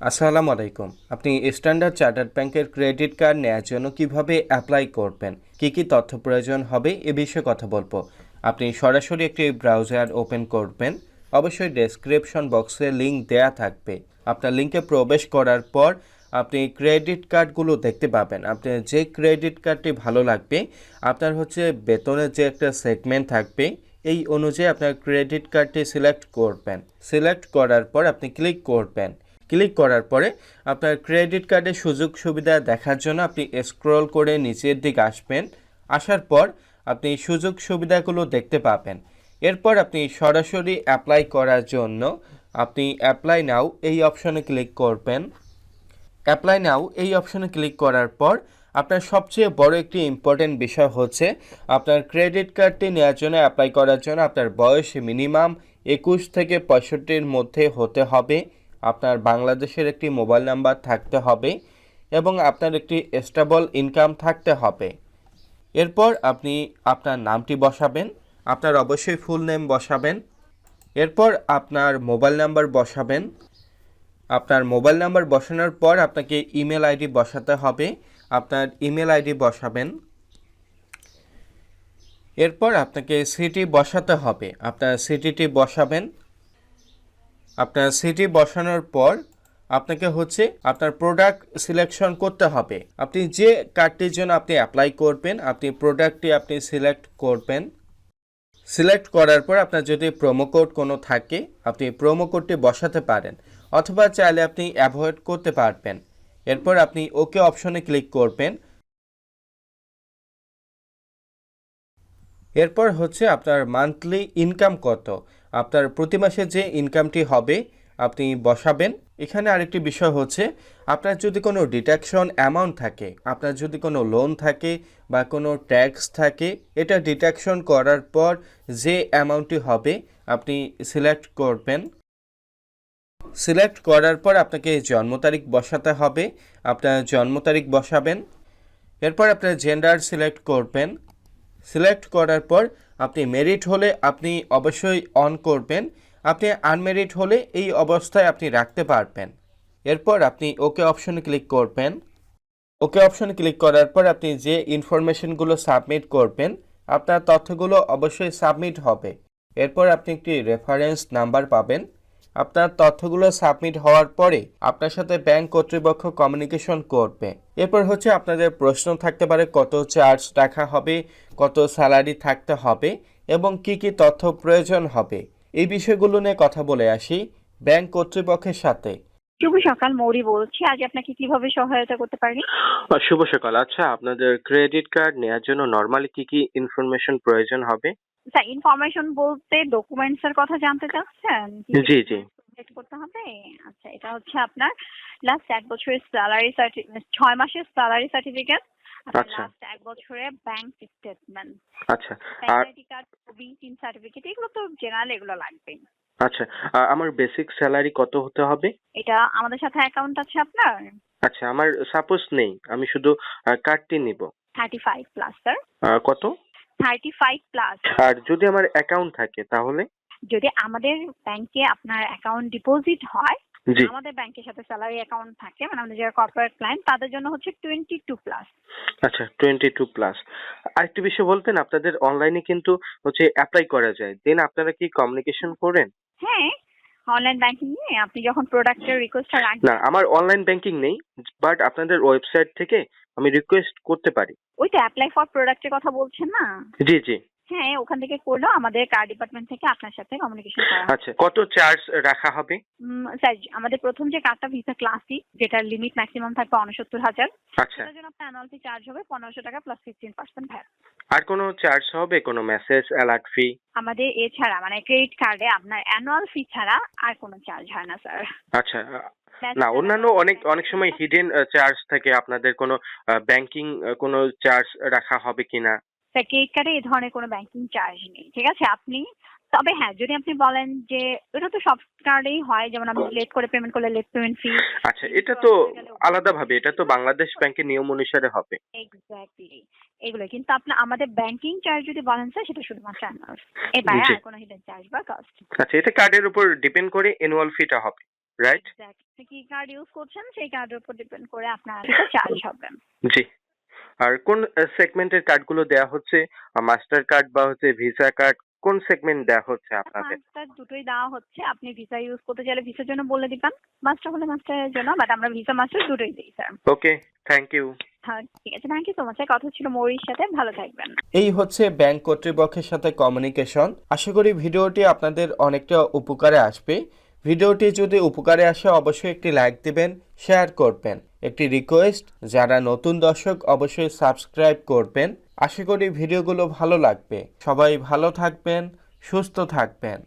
আসসালামু আলাইকুম। আপনি স্ট্যান্ডার্ড চার্টার্ড ব্যাংকের ক্রেডিট কার্ড নেওয়ার জন্য কিভাবে অ্যাপ্লাই করবেন, কি তথ্য প্রয়োজন হবে এ বিষয়ে কথা বলবো। আপনি সরাসরি একটি ব্রাউজার ওপেন করবেন। অবশ্যই ডেসক্রিপশন বক্সে লিংক দেয়া থাকবে। আপনার লিংকে প্রবেশ করার পর আপনি ক্রেডিট কার্ডগুলো দেখতে পাবেন। আপনার যে ক্রেডিট কার্ডটি ভালো লাগবে, আপনার হচ্ছে বেতনের যে একটা সেগমেন্ট থাকবে, এই অনুযায়ী আপনার ক্রেডিট কার্ডটি সিলেক্ট করবেন। সিলেক্ট করার পর আপনি ক্লিক করবেন। ক্লিক করার পরে আপনার ক্রেডিট কার্ডের সুযোগ সুবিধা দেখার জন্য আপনি স্ক্রল করে নিচের দিকে আসবেন। আসার পর আপনি সুযোগ সুবিধাগুলো দেখতে পাবেন। এরপর আপনি সরাসরি অ্যাপ্লাই করার জন্য আপনি অ্যাপ্লাই নাও এই অপশনে ক্লিক করবেন। অ্যাপ্লাই নাও এই অপশনে ক্লিক করার পর আপনার সবচেয়ে বড় একটি ইম্পর্টেন্ট বিষয় হচ্ছে আপনার ক্রেডিট কার্ডটি নেওয়ার জন্য অ্যাপ্লাই করার জন্য আপনার বয়স মিনিমাম 21 থেকে 65-র মধ্যে হতে হবে। আপনার বাংলাদেশের একটি মোবাইল নাম্বার থাকতে হবে এবং আপনার একটি স্টেবল ইনকাম থাকতে হবে। এরপর আপনি আপনার নামটি বসাবেন। আপনার অবশ্যই ফুল নেম বসাবেন। এরপর আপনার মোবাইল নাম্বার বসাবেন। আপনার মোবাইল নাম্বার বসানোর পর আপনাকে ইমেল আইডি বসাতে হবে। আপনার ইমেল আইডি বসাবেন। এরপর আপনাকে সিটি বসাতে হবে। আপনার সিটিটি বসাবেন। আপনার সিটি বসানোর পর আপনাকে হচ্ছে আপনার প্রোডাক্ট সিলেকশন করতে হবে। আপনি যে কার্ডটির জন্য আপনি অ্যাপ্লাই করবেন, আপনি প্রোডাক্টটি আপনি সিলেক্ট করবেন। সিলেক্ট করার পর আপনার যদি প্রোমো কোড কোনো থাকে, আপনি প্রোমো কোডটি বসাতে পারেন, অথবা চাইলে আপনি অ্যাভয়েড করতে পারবেন। এরপর আপনি ওকে অপশনে ক্লিক করবেন। এরপর হচ্ছে আপনার মান্থলি ইনকাম কত, আপনার প্রতি মাসে যে ইনকামটি হবে আপনি বসাবেন। এখানে আরেকটি বিষয় হচ্ছে আপনার যদি কোনো ডিডাকশন অ্যামাউন্ট থাকে, আপনার যদি কোনো লোন থাকে বা কোনো ট্যাক্স থাকে, এটা ডিডাকশন করার পর যে অ্যামাউন্টটি হবে আপনি সিলেক্ট করবেন। সিলেক্ট করার পর আপনাকে জন্ম তারিখ বসাতে হবে। আপনার জন্ম তারিখ বসাবেন। এরপর আপনার জেন্ডার সিলেক্ট করবেন। সিলেক্ট করার পর আপনি মেরিট হলে আপনি অবশ্যই অন করবেন। আপনি আনমেরিট হলে এই অবস্থায় আপনি রাখতে পারবেন। এরপর আপনি ওকে অপশনে ক্লিক করবেন। ওকে অপশনে ক্লিক করার পর আপনি যে ইনফরমেশনগুলো সাবমিট করবেন, আপনার তথ্যগুলো অবশ্যই সাবমিট হবে। এরপর আপনি একটি রেফারেন্স নাম্বার পাবেন। আপনার তথ্যগুলো সাবমিট হওয়ার পরে আপনার সাথে ব্যাংক কর্তৃপক্ষ কমিউনিকেশন করবে। এরপর হচ্ছে আপনাদের প্রশ্ন থাকতে পারে কত চার্জ রাখা হবে, কত স্যালারি থাকতে হবে এবং কি তথ্য প্রয়োজন হবে। এই বিষয়গুলো নিয়ে কথা বলে আসি ব্যাংক কর্তৃপক্ষের সাথে। শুভ সকাল, মৌরি বলছি। আজ আপনাকে কিভাবে সহায়তা করতে পারি? শুভ সকাল। আচ্ছা, আপনাদের ক্রেডিট কার্ড নেওয়ার জন্য নরমালি কি ইনফরমেশন প্রয়োজন হবে? স্যার, ইনফরমেশন বলতে ডকুমেন্টস এর কথা জানতে চাচ্ছেন? কি কি জি, জি। ডকুমেন্টস প্রোভাইড করতে হবে? আচ্ছা, এটা হচ্ছে আপনার লাস্ট 1 বছরের স্যালারি 6 মাসের স্যালারি সার্টিফিকেট, আপনার আচ্ছা, লাস্ট 1 বছরের ব্যাংক স্টেটমেন্ট, আচ্ছা। ব্যাংক আর আইডি কার্ড, ছবি, 3 সার্টিফিকেট, এগুলো তো জেনারেল, এগুলো লাগবেই। আচ্ছা, আমার বেসিক স্যালারি কত হতে হবে? এটা আমাদের সাথে অ্যাকাউন্ট আছে আপনার? আচ্ছা, আমার সাপোজ নেই। আমি শুধু কার্ডটি নিব। 35+, স্যার। কত? 35+। আর যদি আমার অ্যাকাউন্ট থাকে তাহলে? যদি আমাদের ব্যাংকে আপনার অ্যাকাউন্ট ডিপোজিট হয়, জি। আমাদের ব্যাংকের সাথে স্যালারি অ্যাকাউন্ট থাকে, মানে আমাদের যারা কর্পোরেট ক্লায়েন্ট তাদের জন্য হচ্ছে 22+। আচ্ছা, 22+। আরেকটি বিষয় বলতেন, আপনাদের অনলাইনে কিন্তু হচ্ছে এপ্লাই করা যায়। দেন আপনারা কি কমিউনিকেশন করেন? হ্যাঁ, অনলাইন ব্যাংকিং নিয়ে আপনি যখন প্রোডাক্টের রিকোয়েস্টটা না, রাখবেন, আমার অনলাইন ব্যাংকিং নেই। বাট আপনাদের ওয়েবসাইট থেকে আমি রিকোয়েস্ট করতে পারি। ওই তো অ্যাপ্লাই ফর প্রোডাক্টের কথা বলছেন না? জি, জি। হ্যাঁ, ওখান থেকে করলেও আমাদের কার্ড ডিপার্টমেন্ট থেকে আপনার সাথে কমিউনিকেশন করা হবে। আচ্ছা, কত চার্জ রাখা হবে? স্যার, আমাদের প্রথম যে কার্ডটা ভিসা ক্লাসিক, যেটার লিমিট ম্যাক্সিমাম থাকবে 69,000, আচ্ছা। সেটার জন্য আপনার অ্যানুয়াল ফি চার্জ হবে 1500 টাকা প্লাস 15% ভ্যাট। আর কোনো চার্জ হবে? কোনো মেসেজ অ্যালার্ট ফি? আমাদের এছাড়া মানে ক্রেডিট কার্ডে আপনার অ্যানুয়াল ফি ছাড়া আর কোনো চার্জ হয় না, স্যার। আচ্ছা। না, অন্যান্য অনেক অনেক সময় হিডেন চার্জ থাকে। আপনাদের কোনো ব্যাংকিং কোনো চার্জ রাখা হবে কিনা? স্যার, ক্রেডিট কার্ডে এই ধরনের কোনো ব্যাংকিং চার্জ নেই, ঠিক আছে? আপনি তবে হ্যাঁ, যদি আপনি বলেন যে এটা তো সব কার্ডেই হয়, যেমন আমি লেট করে পেমেন্ট করলে লেট পেমেন্ট ফি, আচ্ছা, এটা তো আলাদাভাবে, এটা তো বাংলাদেশ ব্যাংকের নিয়ম অনুসারে হবে। এক্স্যাক্টলি এগুলো। কিন্তু আপনার আমাদের ব্যাংকিং চার্জ যদি বলেন স্যার, সেটা শুধুমাত্র অ্যানুয়াল, এর বাইরে জি। আর কোনো হিডেন চার্জ বা কস্ট। আচ্ছা, এটা কার্ডের উপর ডিপেন্ড করে অ্যানুয়াল ফিটা হবে। রাইট? এক্স্যাক্টলি কি কার্ড ইউজ করছেন সেই কার্ডের উপর ডিপেন্ড করে আপনার কিছু চার্জ হবে। জি। আর কোন সেগমেন্টের কার্ডগুলো দেয়া হচ্ছে? মাস্টার কার্ড বা হচ্ছে ভিসা কার্ড, কোন সেগমেন্ট দেয়া হচ্ছে আপনাদের? মাস্টার দুটোই দেওয়া হচ্ছে। আপনি ভিসা ইউজ করতে চাইলে ভিসার জন্য বলে দিবেন। মাস্টার হলে মাস্টারের জন্য, বাট আমরা ভিসা মাস্টার দুটোই দিই স্যার। Okay, thank you. হ্যাঁ, ঠিক আছে। Thank you so much. কথা ছিল মৌরির সাথে। ভালো থাকবেন। এই হচ্ছে ব্যাংক কর্তৃপক্ষের সাথে কমিউনিকেশন। আশা করি ভিডিওটি আপনাদের অনেকটা উপকারে আসবে। ভিডিওটি যদি উপকারে আসে অবশ্যই একটি লাইক দিবেন, শেয়ার করবেন। একটি রিকোয়েস্ট, যারা নতুন দর্শক অবশ্যই সাবস্ক্রাইব করবেন। আশা করি ভিডিওগুলো ভালো লাগবে। সবাই ভালো থাকবেন, সুস্থ থাকবেন।